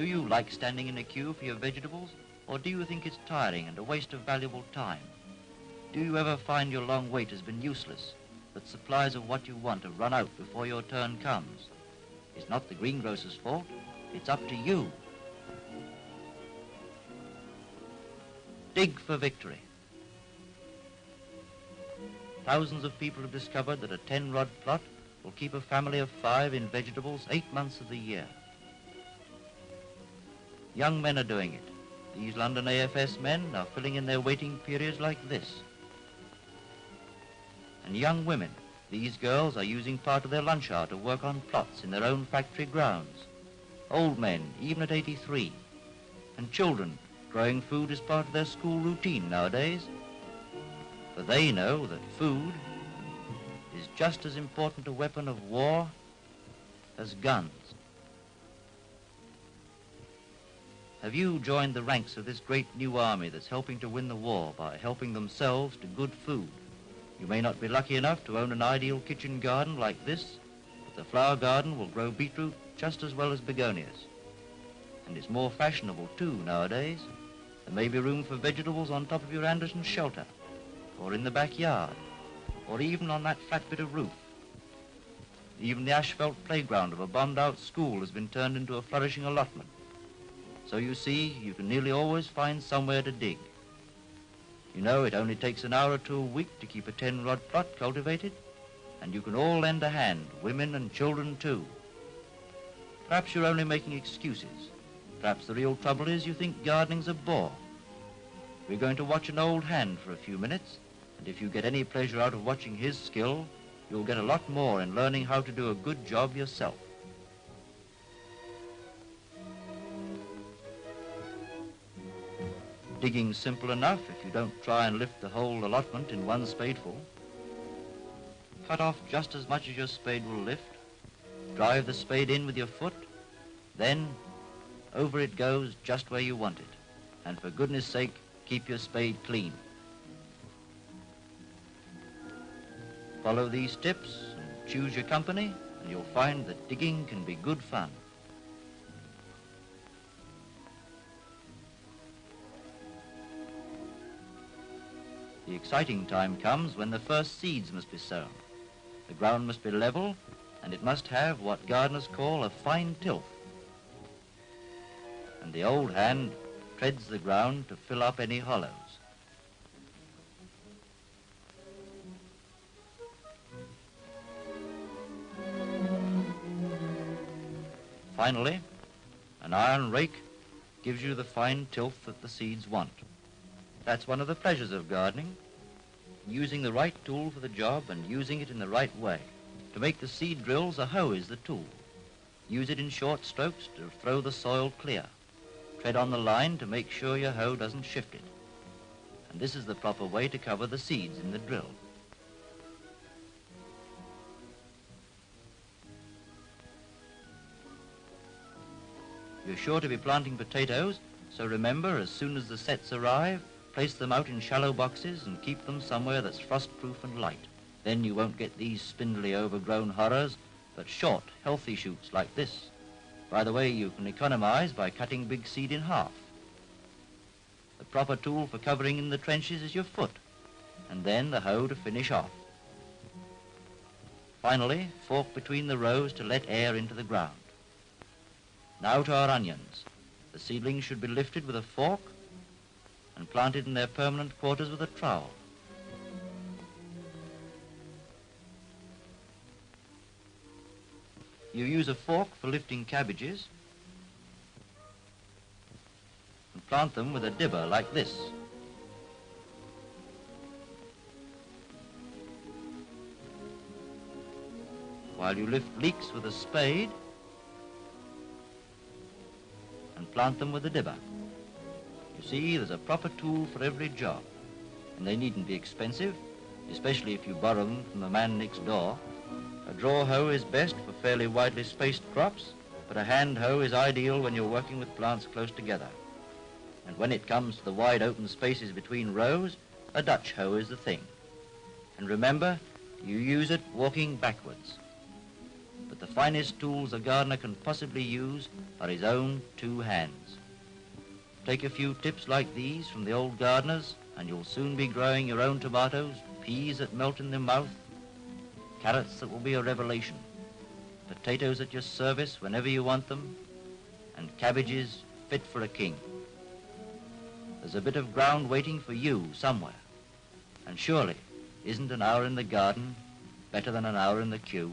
Do you like standing in a queue for your vegetables, or do you think it's tiring and a waste of valuable time? Do you ever find your long wait has been useless, that supplies of what you want have run out before your turn comes? It's not the greengrocer's fault, it's up to you. Dig for victory. Thousands of people have discovered that a 10-rod plot will keep a family of 5 in vegetables 8 months of the year. Young men are doing it. These London AFS men are filling in their waiting periods like this. And young women, these girls are using part of their lunch hour to work on plots in their own factory grounds. Old men, even at 83. And children, growing food is part of their school routine nowadays. For they know that food is just as important a weapon of war as guns. Have you joined the ranks of this great new army that's helping to win the war by helping themselves to good food? You may not be lucky enough to own an ideal kitchen garden like this, but the flower garden will grow beetroot just as well as begonias. And it's more fashionable too nowadays. There may be room for vegetables on top of your Anderson shelter, or in the backyard, or even on that flat bit of roof. Even the asphalt playground of a bombed-out school has been turned into a flourishing allotment. So you see, you can nearly always find somewhere to dig. You know, it only takes an hour or two a week to keep a 10-rod plot cultivated, and you can all lend a hand, women and children too. Perhaps you're only making excuses. Perhaps the real trouble is you think gardening's a bore. We're going to watch an old hand for a few minutes, and if you get any pleasure out of watching his skill, you'll get a lot more in learning how to do a good job yourself. Digging's simple enough if you don't try and lift the whole allotment in one spadeful. Cut off just as much as your spade will lift. Drive the spade in with your foot. Then over it goes just where you want it. And for goodness sake, keep your spade clean. Follow these tips and choose your company, and you'll find that digging can be good fun. The exciting time comes when the first seeds must be sown. The ground must be level, and it must have what gardeners call a fine tilth. And the old hand treads the ground to fill up any hollows. Finally, an iron rake gives you the fine tilth that the seeds want. That's one of the pleasures of gardening, using the right tool for the job and using it in the right way. To make the seed drills, a hoe is the tool. Use it in short strokes to throw the soil clear. Tread on the line to make sure your hoe doesn't shift it. And this is the proper way to cover the seeds in the drill. You're sure to be planting potatoes, so remember, as soon as the sets arrive, place them out in shallow boxes and keep them somewhere that's frost-proof and light. Then you won't get these spindly, overgrown horrors, but short, healthy shoots like this. By the way, you can economize by cutting big seed in half. The proper tool for covering in the trenches is your foot, and then the hoe to finish off. Finally, fork between the rows to let air into the ground. Now to our onions. The seedlings should be lifted with a fork and planted in their permanent quarters with a trowel. You use a fork for lifting cabbages and plant them with a dibber like this. While you lift leeks with a spade and plant them with a dibber. You see, there's a proper tool for every job, and they needn't be expensive, especially if you borrow them from the man next door. A draw hoe is best for fairly widely spaced crops, but a hand hoe is ideal when you're working with plants close together. And when it comes to the wide open spaces between rows, a Dutch hoe is the thing. And remember, you use it walking backwards. But the finest tools a gardener can possibly use are his own 2 hands. Take a few tips like these from the old gardeners, and you'll soon be growing your own tomatoes, peas that melt in the mouth, carrots that will be a revelation, potatoes at your service whenever you want them, and cabbages fit for a king. There's a bit of ground waiting for you somewhere, and surely isn't an hour in the garden better than an hour in the queue?